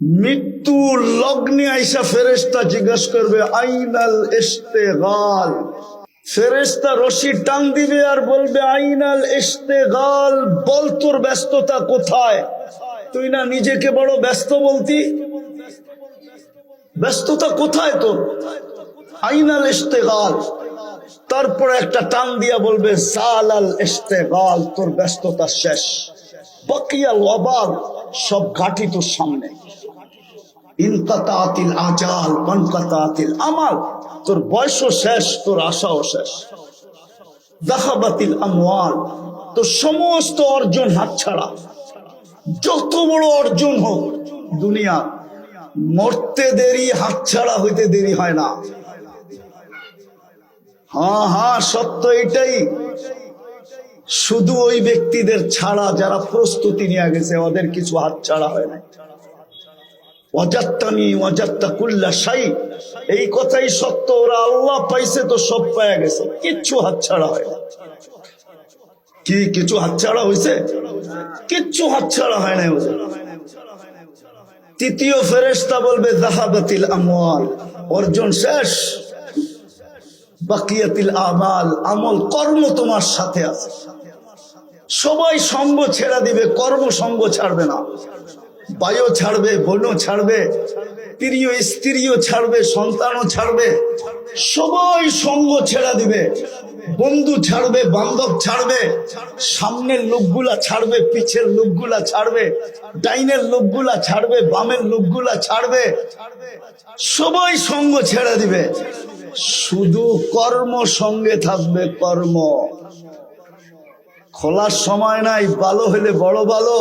মৃত্যু লগ্নে আইসা ফেরেশতা জিজ্ঞেস করবে আইনাল ইশতেগাল। ফেরেশতা রশি টান দিবে আর বলবে আইনাল ইশতেগাল, বল তোর ব্যস্ততা কোথায়? তুই না নিজেকে বড় ব্যস্ত বলতি, ব্যস্ততা কোথায় তোর? আইনাল ইশতেগাল। তারপরে একটা টান দিয়া বলবে জালাল ইশতেগাল, তোর ব্যস্ততা শেষ। বাকিয়াল ওয়াবাল, সব ঘাটি তোর সামনে। ইনকাতাতিল আজাল ওয়ানকাতাতিল আমাল, তোর বয়সও শেষ, তোর আশাও শেষ। যাহাবাতিল আমওয়াল, তোর সমস্ত অর্জন হাতছাড়া। যত বড় অর্জন হোক দুনিয়া, মরতে দেরি, হাতছাড়া হইতে দেরি হয় না। হ্যাঁ হ্যাঁ, সত্য এটাই। শুধু ওই ব্যক্তিদের ছাড়া যারা প্রস্তুতি নিয়ে গেছে, ওদের কিছু হাতছাড়া হয় না। ওয়াজাত্তানি ওয়াজাত্তা কুল্লা শাই, এই কথাই সত্য। ওরা আল্লাহ পাইছে তো সব পায়া গেছে, কিচ্ছু হাতছাড়া হয় না। কি কিছু হাতছাড়া হয়েছে? কিচ্ছু হাতছাড়া হয় না ওদের। তৃতীয় ফেরেশতা বলবে যাহাবাতিল আমওয়াল, অর্জন শেষ। বাকিয়াতিল আমাল, আমল কর্ম তোমার সাথে আছে। সবাই সঙ্গ ছেড়ে দিবে, কর্ম সঙ্গ ছাড়বে না। ভাইও ছাড়বে, বোনও ছাড়বে, প্রিয় স্ত্রীও ছাড়বে, সন্তানও ছাড়বে। সবাই সঙ্গ ছেড়ে দিবে। বন্ধু ছাড়বে, বান্ধব ছাড়বে, সামনের লোকগুলা ছাড়বে, পিছের লোকগুলা ছাড়বে, ডাইনের লোকগুলা ছাড়বে, বামের লোকগুলা ছাড়বে। সবাই সঙ্গ ছেড়ে দিবে, শুধু কর্ম সঙ্গে থাকবে। কর্ম খোলার সময় নাই। ভালো হলে বড় ভালো,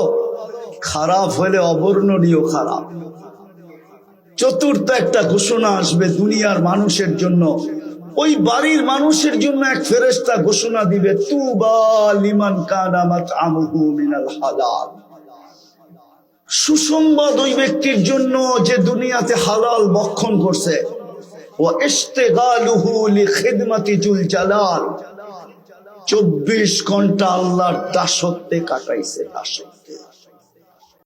খারাপ হলে অবর্ণনীয় খারাপ। চতুর্থ একটা ঘোষণা আসবে দুনিয়ার মানুষের জন্য। ওই বাড়ির মানুষের জন্য এক ফেরেশতা ঘোষণা দিবে, তুবা লিমান কানা মাতআমুহু মিনাল হালাল। সুসংবাদ ওই ব্যক্তির জন্য যে দুনিয়াতে হালাল ভক্ষণ করছে। ওয়া ইশতিগালুহু লিখিদমাতি জুল জালাল, 24 ঘন্টা আল্লাহর দাসত্বে কাটাইছে। দাসত্বে